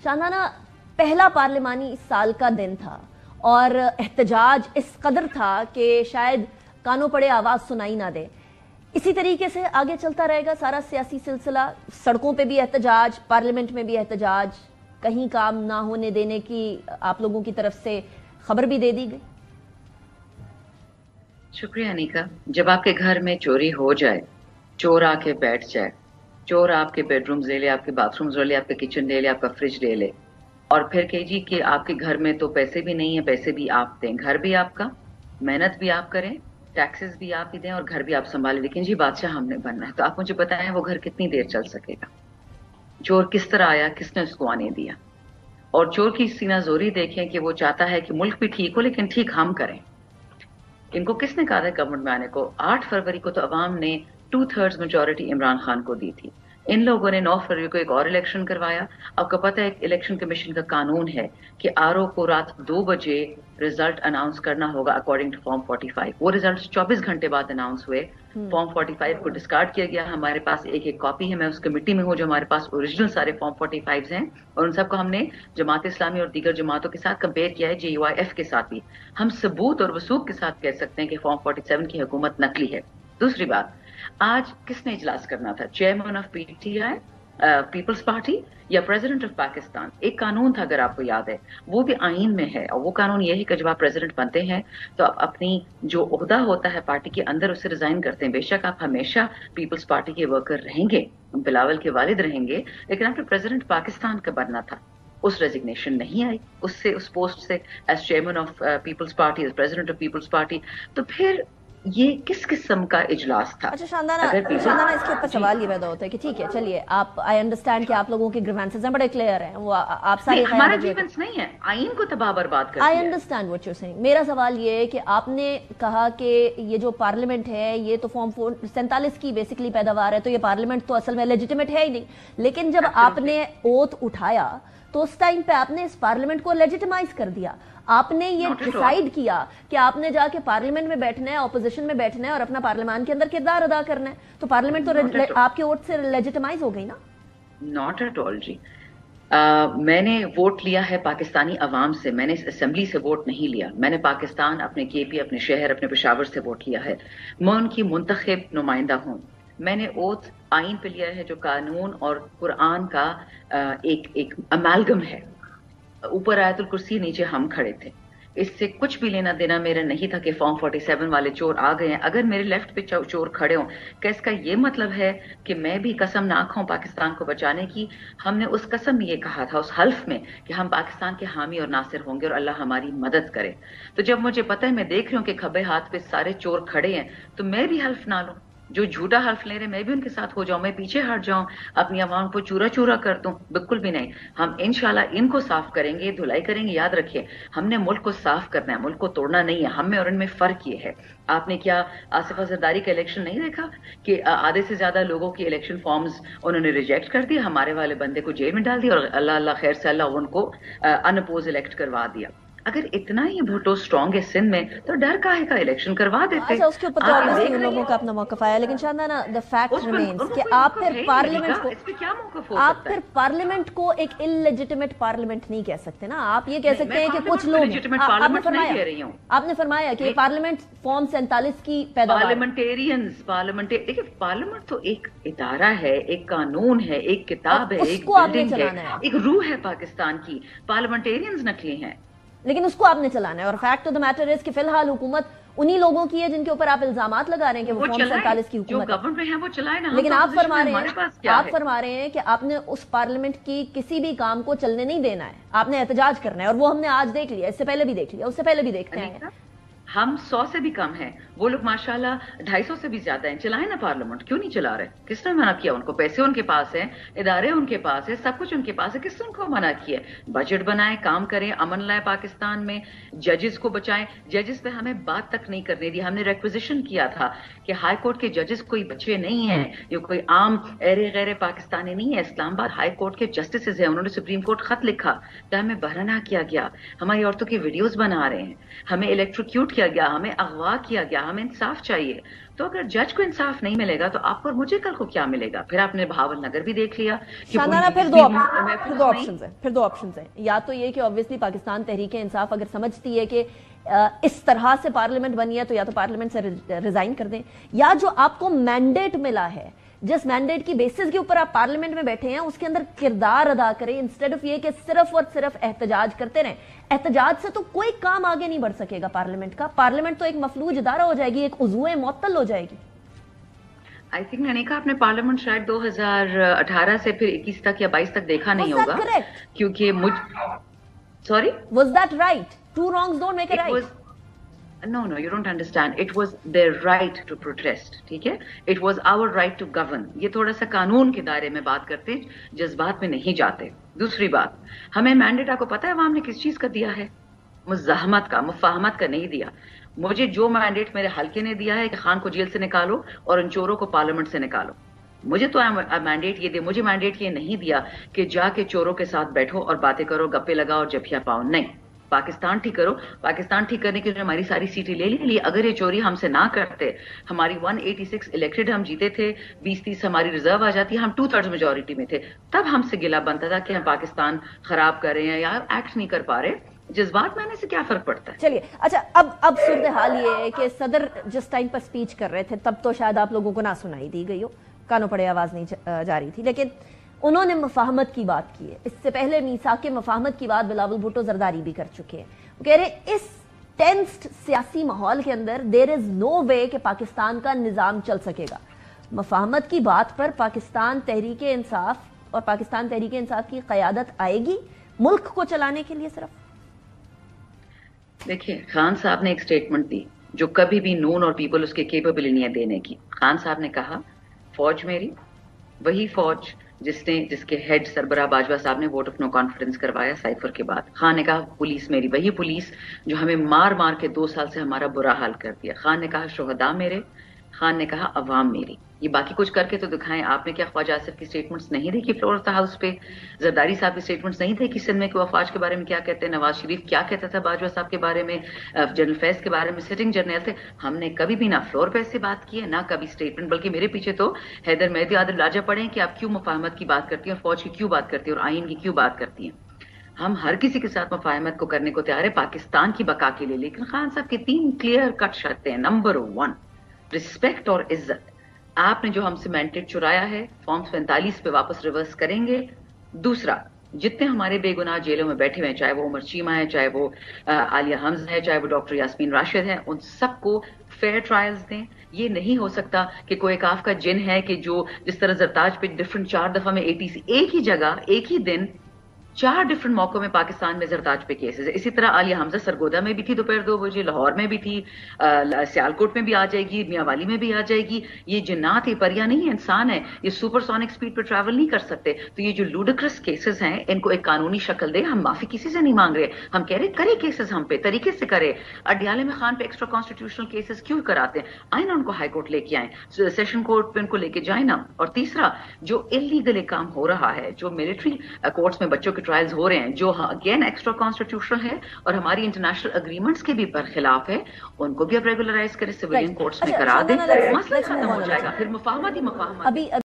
شاندانہ پہلا پارلیمانی سال کا دن تھا اور احتجاج اس قدر تھا کہ شاید کانوں پڑے آواز سنائی نہ دے. اسی طریقے سے آگے چلتا رہے گا سارا سیاسی سلسلہ, سڑکوں پہ بھی احتجاج, پارلیمنٹ میں بھی احتجاج, کہیں کام نہ ہونے دینے کی آپ لوگوں کی طرف سے خبر بھی دے دی گئی. شکریہ انیکا. جب آپ کے گھر میں چوری ہو جائے, چور آ کے بیٹھ جائے, چور آپ کے بیڈ رومز لے لے, آپ کے باتھ رومز لے لے, آپ کے کچن لے لے, آپ کا فریج لے لے, اور پھر کہ جی کہ آپ کے گھر میں تو پیسے بھی نہیں ہیں, پیسے بھی آپ دیں, گھر بھی آپ کا, محنت بھی آپ کریں, ٹیکسز بھی آپ ہی دیں اور گھر بھی آپ سنبھالیں, لیکن جی بادشاہ ہم نے بننا ہے, تو آپ مجھے بتائیں وہ گھر کتنی دیر چل سکے گا؟ چور کس طرح آیا, کس نے اس کو آنے دیا؟ اور چور کی سینہ زوری دیکھیں کہ وہ چاہتا ہے کہ ملک بھی ٹھیک ہو لیکن ٹھیک ہم کریں. ان کو کس نے کہا تھا گورنمنٹ میں آنے کو؟ 8 فروری کو تو عوام نے 2/3 میجورٹی عمران خان کو دی تھی. ان لوگوں نے 9 فروری کو ایک اور الیکشن کروایا. آپ کو پتہ ہے ایک الیکشن کمیشن کا قانون ہے کہ RO کو رات 2 بجے رزلٹ اناؤنس کرنا ہوگا اکارڈنگ ٹو فارم 45. وہ رزلٹ 24 گھنٹے بعد اناؤنس ہوئے. فارم 45 کو ڈسکارڈ کیا گیا. ہمارے پاس ایک کاپی ہے, میں اس کمیٹی میں ہوں جو ہمارے پاس اوریجنل سارے فارم 45 ہیں, اور ان سب کو ہم نے جماعت اسلامی اور دیگر جماعتوں کے ساتھ کمپیئر کیا ہے, JUIF کے ساتھ بھی. ہم ثبوت اور وثوق کے ساتھ کہہ سکتے ہیں کہ فارم 47 کی حکومت نقلی ہے. دوسری بات, آج کس نے اجلاس کرنا تھا؟ Chairman of PTI Peoples Party یا پریزیڈنٹ آف پاکستان؟ ایک قانون تھا اگر آپ کو یاد ہے, وہ بھی آئین میں ہے, اور وہ قانون یہ ہے کہ جب آپ پریزیڈنٹ بنتے ہیں تو آپ اپنی جو عہدہ ہوتا ہے پارٹی کے اندر اسے ریزائن کرتے ہیں. بے شک آپ ہمیشہ پیپلز پارٹی کے ورکر رہیں گے, بلاول کے والد رہیں گے, لیکن آپ نے پریزیڈنٹ پاکستان کا بننا تھا. اس ریزگنیشن نہیں آئی اس پوسٹ سے as chairman of Peoples Party, as president of Peoples Party. تو پھر یہ کس قسم کا اجلاس تھا؟ اچھا شاندانہ اس کے اوپر سوال یہ پیدا ہوتا ہے کہ ٹھیک ہے چلیے آپ, آئی انڈرسٹینڈ کہ آپ لوگوں کے گریوانسز ہیں, بڑے کلیئر ہیں, وہ آپ سارے ہمارا گریوانس نہیں ہے, آئین کو تباہ برباد کر دیا. I understand what you are saying. میرا سوال یہ ہے کہ آپ نے کہا کہ یہ جو پارلیمنٹ ہے یہ تو فارم 47 کی بیسکلی پیداوار ہے, تو یہ پارلیمنٹ تو اصل میں لیجیٹیمیٹ ہے ہی نہیں. لیکن جب آپ نے اوتھ اٹھایا تو اس ٹائم پہ آپ نے اس پارلیمنٹ کو لیجیٹیمائز کر دیا. آپ نے یہ ڈیسائیڈ کیا کہ آپ نے جا کے پارلیمنٹ میں بیٹھنا ہے, اپوزیشن میں بیٹھنا ہے اور اپنا پارلیمان کے اندر کردار ادا کرنا ہے, تو پارلیمنٹ تو آپ کے ووٹ سے لیجیٹیمائز ہو گئی نا؟ ناٹ ایٹ آل جی. میں نے ووٹ لیا ہے پاکستانی عوام سے, میں نے اس اسمبلی سے ووٹ نہیں لیا. میں نے پاکستان, اپنے KP, اپنے شہر, اپنے پشاور سے ووٹ لیا ہے. میں ان کی منتخب نمائندہ ہوں. میں نے اوتھ آئین پہ لیا ہے جو قانون اور قرآن کا ایک امیلگم ہے. اوپر آیت الکرسی, نیچے ہم کھڑے تھے. اس سے کچھ بھی لینا دینا میرا نہیں تھا کہ فارم 47 والے چور آ گئے ہیں. اگر میرے لیفٹ پہ چور کھڑے ہوں, کیا اس کا یہ مطلب ہے کہ میں بھی قسم نہ کھاؤں پاکستان کو بچانے کی؟ ہم نے اس قسم میں یہ کہا تھا, اس حلف میں, کہ ہم پاکستان کے حامی اور ناصر ہوں گے اور اللہ ہماری مدد کرے. تو جب مجھے پتہ ہے, میں دیکھ رہی ہوں کہ کھبے ہاتھ پہ سارے چور کھڑے ہیں, تو میں بھی حلف نہ لوں. جو جھوٹا حلف لے رہے میں بھی ان کے ساتھ ہو جاؤں, میں پیچھے ہٹ جاؤں, اپنی عوام کو چورا چورا کر دوں؟ بالکل بھی نہیں. ہم انشاءاللہ ان کو صاف کریں گے, دھلائی کریں گے. یاد رکھیے, ہم نے ملک کو صاف کرنا ہے, ملک کو توڑنا نہیں ہے. ہم میں اور ان میں فرق یہ ہے. آپ نے کیا آصفہ زرداری کا الیکشن نہیں دیکھا کہ آدھے سے زیادہ لوگوں کی الیکشن فارمز انہوں نے ریجیکٹ کر دیا, ہمارے والے بندے کو جیل میں ڈال دیا, اور اللہ خیر سے اللہ ان کو انپوز الیکٹ کروا دیا. اگر اتنا ہی بھٹو اسٹرانگ ہے سندھ میں, تو ڈر کاہے کا, الیکشن کروا دیتے. اچھا, اس کے اوپر تو obviously ان لوگوں کا اپنا موقف آیا, لیکن شاندانہ the fact remains کہ آپ پھر پارلیمنٹ کو ایک انلیجیٹیمیٹ پارلیمنٹ نہیں کہہ سکتے نا. آپ یہ کہہ سکتے ہیں کہ کچھ لوگ, آپ نے فرمایا کہ پارلیمنٹ فارم 47 کی پیداوار. دیکھیں, پارلیمنٹ تو ایک ادارہ ہے, ایک قانون ہے, ایک کتاب ہے, ایک بلڈنگ ہے, ایک روح ہے پاکستان کی. پارلیمنٹیرینز نکلی ہیں, لیکن اس کو آپ نے چلانا ہے. اور fact of the matter is کہ فی الحال حکومت انہی لوگوں کی ہے جن کے اوپر آپ الزامات لگا رہے ہیں کہ وہ فارم 47 کی حکومت ہے. لیکن آپ فرما رہے ہیں کہ آپ نے اس پارلیمنٹ کی کسی بھی کام کو چلنے نہیں دینا ہے, آپ نے احتجاج کرنا ہے, اور وہ ہم نے آج دیکھ لیا, اس سے پہلے بھی دیکھ لیا, اس سے پہلے بھی دیکھتے ہیں. ہم 100 سے بھی کم ہیں, وہ لوگ ماشاءاللہ 250 سے بھی زیادہ ہیں. چلائیں نا پارلیمنٹ, کیوں نہیں چلا رہے؟ کس نے منع کیا ان کو؟ پیسے ان کے پاس ہیں, ادارے ان کے پاس ہیں, سب کچھ ان کے پاس ہے, کس نے ان کو منع کیا؟ بجٹ بنائیں, کام کریں, امن لائے پاکستان میں, ججز کو بچائیں. ججز پہ ہمیں بات تک نہیں کرنے دی. ہم نے ریکویزیشن کیا تھا کہ ہائی کورٹ کے ججز کوئی بچے نہیں ہیں, یہ کوئی عام ایرے غیر پاکستانی نہیں ہے. اسلام آباد ہائی کورٹ کے جسٹسز ہیں, انہوں نے سپریم کورٹ خط لکھا تو ہمیں برہنہ کیا گیا. ہماری عورتوں کی ویڈیوز بنا رہے ہیں, ہمیں الیکٹروکیوٹ کیا گیا, ہمیں اغوا کیا گیا, ہمیں انصاف چاہیے. تو اگر جج کو انصاف نہیں ملے گا تو آپ اور مجھے کل کو کیا ملے گا؟ پھر آپ نے بہاول نگر بھی دیکھ لیا. شاندارہ. پھر دو آپشنز ہیں. یا تو یہ کہ obviously پاکستان تحریک انصاف اگر سمجھتی ہے کہ اس طرح سے پارلیمنٹ بنی ہے تو یا تو پارلیمنٹ سے ریزائن کر دیں, یا جو آپ کو مینڈیٹ ملا ہے, جس مینڈیٹ کی بیسس کے اوپر آپ پارلیمنٹ میں بیٹھے ہیں, اس کے اندر کردار ادا کریں, انسٹیڈ آف یہ کہ صرف اور صرف احتجاج کرتے رہیں. احتجاج سے تو کوئی کام آگے نہیں بڑھ سکے گا پارلیمنٹ کا. پارلیمنٹ تو ایک مفلوج ادارہ ہو جائے گی, ایک عضویں معطل ہو جائے گی. آئی تھنک میں نے کہا آپ نے پارلیمنٹ شاید 2018 سے پھر 21 تک یا 22 تک دیکھا نہیں ہوگا, کیونکہ sorry was that right? Two wrongs don't make a right. No, you don't understand. It was their right to protest. ٹھیک ہے, it was our right to govern. یہ تھوڑا سا قانون کے دائرے میں بات کرتے, جذبات میں نہیں جاتے. دوسری بات, ہمیں مینڈیٹ آپ کو پتا ہے عوام نے کس چیز کا دیا ہے؟ مزاحمت کا, مفاہمت کا نہیں دیا. مجھے جو مینڈیٹ میرے حلقے نے دیا ہے کہ خان کو جیل سے نکالو اور ان چوروں کو پارلیمنٹ سے نکالو, مجھے تو مینڈیٹ یہ دے. مجھے مینڈیٹ یہ نہیں دیا کہ جا کے چوروں کے ساتھ بیٹھو اور باتیں کرو, گپے لگاؤ اور جبھیا پاؤ. نہیں, پاکستان ٹھیک کرو. پاکستان ٹھیک کرنے کے لیے ہماری ساری سیٹیں لے لی. اگر یہ چوری ہم سے نہ کرتے, ہماری 186 الیکٹڈ ہم جیتے تھے, 20-30 ہماری ریزرو آ جاتی, ہم 2/3 میجورٹی میں تھے, تب ہم سے گلا بنتا تھا کہ ہم پاکستان خراب کر رہے ہیں یا ایکٹ نہیں کر پا رہے. جذبات میں نے سے کیا فرق پڑتا ہے؟ چلیے اچھا, اب صورتحال یہ ہے کہ صدر جس ٹائم پر سپیچ کر رہے تھے تب تو شاید آپ لوگوں کو نہ سنائی دی گئی ہو, کانوں پڑے آواز نہیں جا رہی تھی, لیکن انہوں نے مفاہمت کی بات کی ہے. اس سے پہلے میثاق مفاہمت کی بات بلاول بھٹو زرداری بھی کر چکے ہیں. وہ کہہ رہے اس ٹینسڈ سیاسی ماحول کے اندر دیر از نو وے کہ پاکستان کا نظام چل سکے گا. مفاہمت کی بات پر پاکستان تحریک انصاف اور پاکستان تحریک انصاف کی قیادت آئے گی ملک کو چلانے کے لیے صرف. دیکھیے, خان صاحب نے ایک سٹیٹمنٹ دی جو کبھی بھی نون اور پیپل اس کے کیپیبل نہیں ہے دینے کی. خان صاحب نے کہا فوج میری, وہی فوج جس کے ہیڈ سربراہ باجوہ صاحب نے ووٹ آف نو کانفیڈنس کروایا سائفر کے بعد. خان نے کہا پولیس میری, وہی پولیس جو ہمیں مار مار کے 2 سال سے ہمارا برا حال کر دیا. خان نے کہا شہداء میرے, خان نے کہا عوام میری. یہ باقی کچھ کر کے تو دکھائیں. آپ نے کیا خواجہ آصف کی سٹیٹمنٹس نہیں دیکھی فلور آف دا ہاؤس پہ؟ زرداری صاحب کی سٹیٹمنٹس نہیں دیکھی سندھ میں کہ وہ افواج کے بارے میں کیا کہتے ہیں؟ نواز شریف کیا کہتا تھا باجوہ صاحب کے بارے میں, جنرل فیض کے بارے میں, سٹنگ جرنیل تھے. ہم نے کبھی بھی نہ فلور پہ سے بات کی ہے نہ کبھی سٹیٹمنٹ, بلکہ میرے پیچھے تو حیدر مہدی عادل لاجا پڑے ہیں کہ آپ کیوں مفاہمت کی بات کرتی ہیں اور فوج کی کیوں بات کرتی ہیں اور آئین کی کیوں بات کرتی ہیں. ہم ہر کسی کے ساتھ مفاہمت کو کرنے کو تیار ہے پاکستان کی بقا کے لیے, لیکن خان صاحب کی 3 کلیئر کٹ شرطیں ہیں. نمبر 1 رسپیکٹ اور عزت. آپ نے جو ہم سے مینڈیٹ چرایا ہے فارم 45 پہ واپس ریورس کریں گے. دوسرا, جتنے ہمارے بے گناہ جیلوں میں بیٹھے ہوئے ہیں, چاہے وہ عمر چیمہ ہے, چاہے وہ عالیہ حمزہ ہے, چاہے وہ ڈاکٹر یاسمین راشد ہیں, ان سب کو فیئر ٹرائلز دیں. یہ نہیں ہو سکتا کہ کوئی ایک آف کا جن ہے کہ جو جس طرح زرتاج پہ ڈفرنٹ 4 دفعہ میں ATC ایک ہی جگہ ایک ہی دن 4 ڈفرنٹ موقعوں میں پاکستان میں زرتاج پہ کیسز ہے. اسی طرح عالیہ حمزہ سرگودا میں بھی تھی دوپہر 2 بجے, لاہور میں بھی تھی, سیالکوٹ میں بھی آ جائے گی, میاں والی میں بھی آ جائے گی. یہ جنات ہے, پریا نہیں ہے, انسان ہے. یہ سپر سونک سپیڈ پہ ٹریول نہیں کر سکتے. تو یہ جو لوڈیکرس کیسز ہیں ان کو ایک قانونی شکل دے. ہم معافی کسی سے نہیں مانگ رہے, ہم کہہ رہے کرے کیسز ہم پہ طریقے سے کرے. اڈیالے میں خان پہ ایکسٹرا کانسٹیٹیوشنل کیسز کیوں کراتے ہیں؟ آئیں نا ان کو ہائی کورٹ لے کے آئیں, سیشن کورٹ پہ ان کو لے کے جائیں نا. اور تیسرا, جو انلیگل کام ہو رہا ہے, جو ملٹری کورٹس میں بچوں کے ٹرائلز ہو رہے ہیں, جو اگین ایکسٹرا کانسٹیٹیوشنل ہے اور ہماری انٹرنیشنل اگریمنٹس کے بھی برخلاف ہے, ان کو بھی اب ریگولرائز کرے, سویلین کورٹس میں کرا دیں, مسئلہ ختم ہو جائے گا. پھر مفاہمت ہی مفاہمت.